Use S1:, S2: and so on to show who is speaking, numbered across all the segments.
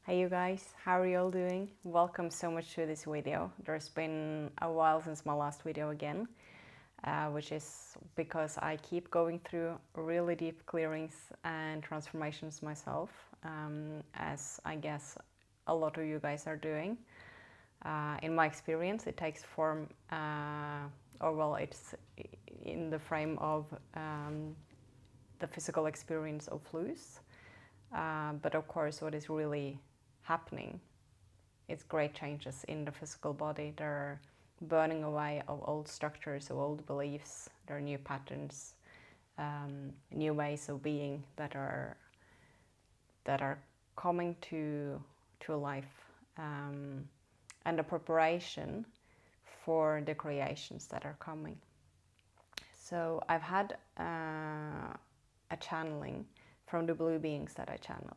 S1: Hey you guys, how are you all doing? Welcome so much to this video. There's been a while since my last video again, which is because I keep going through really deep clearings and transformations myself, as I guess a lot of you guys are doing. In my experience, it takes form, it's in the frame of the physical experience of flus. But of course, what is really happening is great changes in the physical body. There are burning away of old structures, of old beliefs. There are new patterns, new ways of being that are coming to life, and a preparation for the creations that are coming. So I've had a channeling from the blue beings that I channel.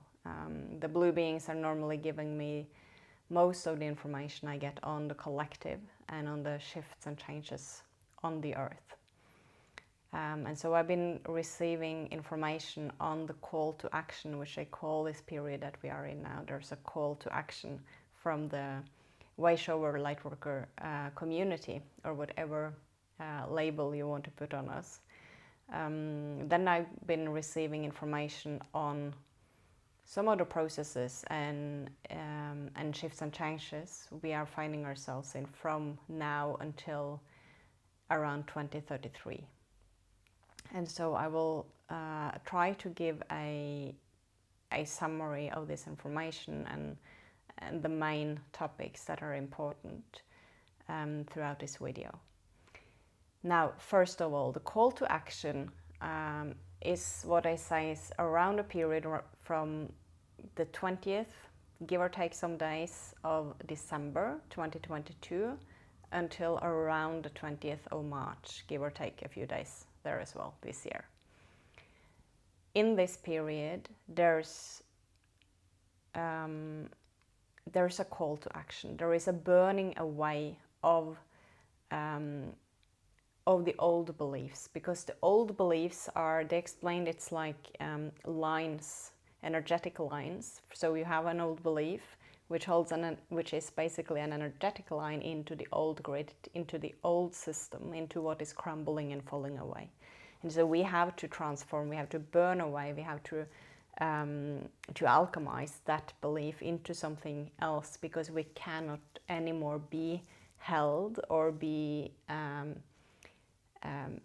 S1: The blue beings are normally giving me most of the information I get on the collective and on the shifts and changes on the earth. And so I've been receiving information on the call to action, which I call this period that we are in now. There's a call to action from the way shower lightworker community, or whatever label you want to put on us. Then I've been receiving information on some of the processes and shifts and changes we are finding ourselves in from now until around 2033. And so I will try to give a summary of this information and the main topics that are important throughout this video. Now, first of all, the call to action is what I say is around a period from the 20th, give or take some days, of December 2022 until around the 20th of March, give or take a few days there as well this year. In this period, there's a call to action. There is a burning away of the old beliefs, because the old beliefs are, they explained it's like lines, energetic lines. So you have an old belief which holds which is basically an energetic line into the old grid, into the old system, into what is crumbling and falling away. And so we have to transform, we have to burn away, we have to alchemize that belief into something else, because we cannot anymore be held or be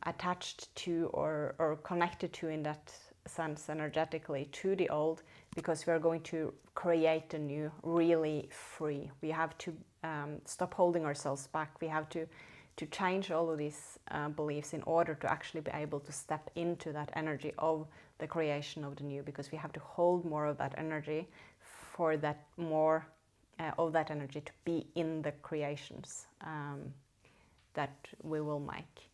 S1: attached to or connected to, in that sense, energetically, to the old, because we are going to create a new, really free. We have to stop holding ourselves back. We have to change all of these beliefs in order to actually be able to step into that energy of the creation of the new, because we have to hold more of that energy for that more of that energy to be in the creations that we will make.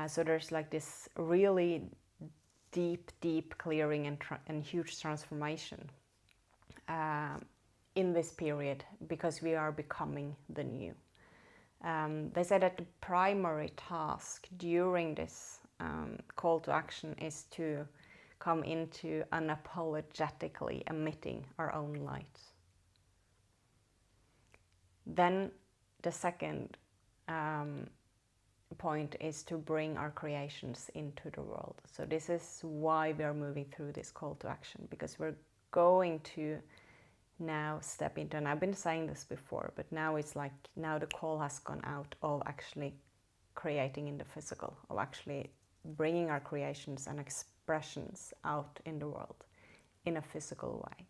S1: So there's like this really deep clearing and huge transformation in this period, because we are becoming the new. They say that the primary task during this call to action is to come into unapologetically emitting our own light. Then the second point is to bring our creations into the world. So this is why we are moving through this call to action, because we're going to now step into, and I've been saying this before, but now it's like, now the call has gone out of actually creating in the physical, of actually bringing our creations and expressions out in the world in a physical way.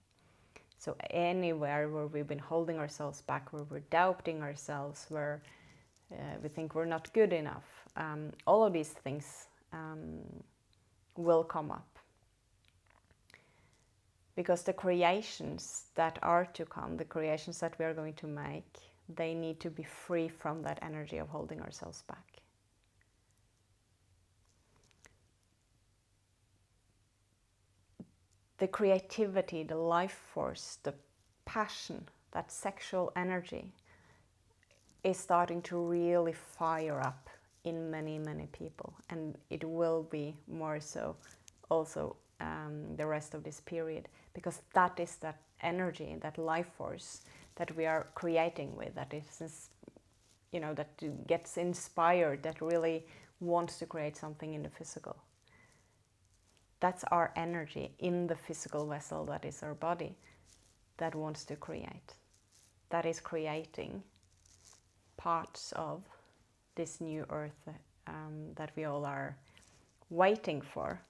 S1: So anywhere where we've been holding ourselves back, where we're doubting ourselves, where we think we're not good enough, all of these things will come up. Because the creations that are to come, the creations that we are going to make, they need to be free from that energy of holding ourselves back. The creativity, the life force, the passion, that sexual energy is starting to really fire up in many people, and it will be more so also the rest of this period, because that is that energy, that life force that we are creating with, that is, that gets inspired, that really wants to create something in the physical. That's our energy in the physical vessel that is our body, that wants to create, that is creating parts of this new earth that we all are waiting for.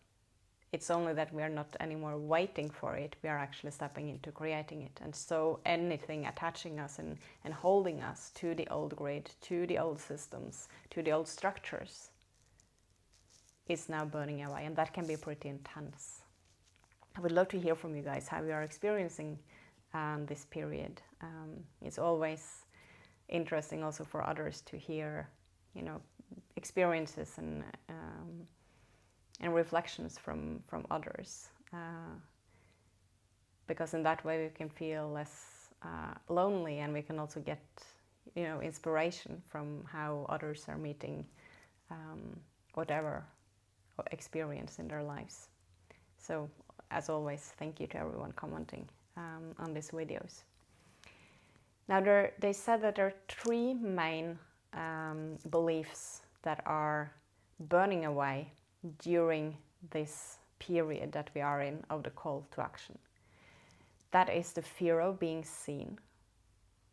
S1: It's only that we are not anymore waiting for it, we are actually stepping into creating it. And so anything attaching us and holding us to the old grid, to the old systems, to the old structures is now burning away, and that can be pretty intense. I would love to hear from you guys how you are experiencing this period. It's always interesting also for others to hear, experiences and reflections from others, because in that way we can feel less lonely, and we can also get inspiration from how others are meeting whatever experience in their lives. So as always, thank you to everyone commenting on these videos. Now they said that there are three main beliefs that are burning away during this period that we are in of the call to action. That is the fear of being seen.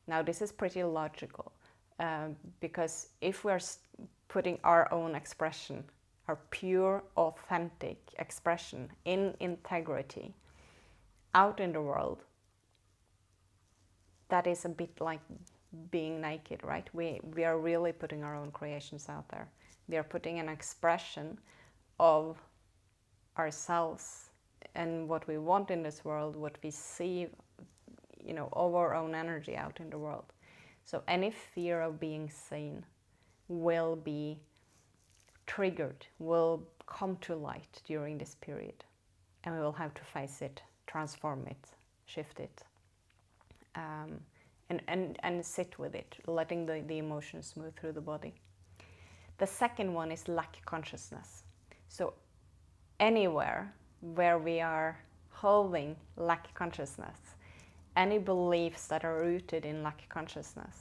S1: Now this is pretty logical, because if we are putting our own expression, our pure, authentic expression in integrity out in the world, that is a bit like being naked, right? We are really putting our own creations out there. We are putting an expression of ourselves and what we want in this world, what we see, of our own energy out in the world. So any fear of being seen will be triggered, will come to light during this period, and we will have to face it, transform it, shift it, and sit with it, letting the emotions move through the body. The second one is lack consciousness. So anywhere where we are holding lack consciousness, any beliefs that are rooted in lack consciousness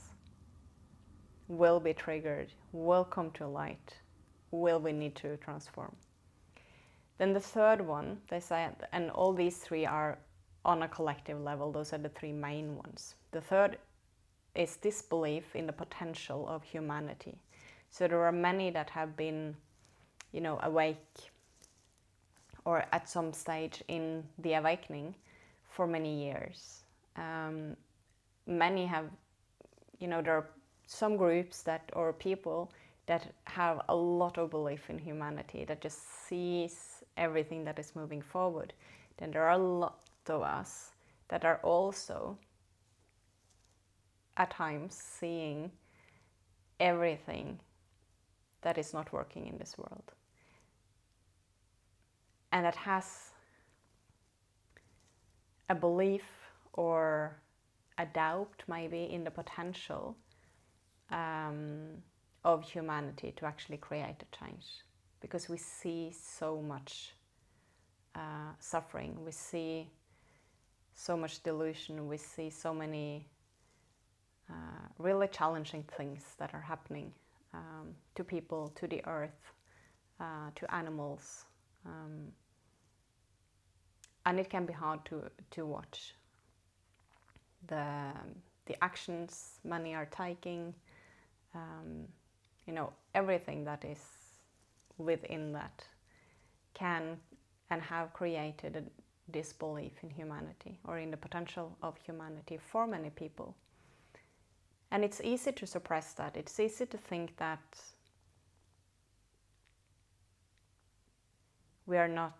S1: will be triggered, will come to light, will we need to transform. Then the third one, they say, and all these three are on a collective level, those are the three main ones. The third is disbelief in the potential of humanity. So there are many that have been, awake or at some stage in the awakening for many years. Many have, there are some groups or people that have a lot of belief in humanity, that just sees everything that is moving forward. Then there are a lot of us that are also at times seeing everything that is not working in this world. And that has a belief or a doubt maybe in the potential of humanity to actually create a change, because we see so much suffering, we see so much delusion, we see so many really challenging things that are happening to people, to the earth, to animals, and it can be hard to watch the actions many are taking, everything that is within that can and have created a disbelief in humanity or in the potential of humanity for many people. And it's easy to suppress that. It's easy to think that we are not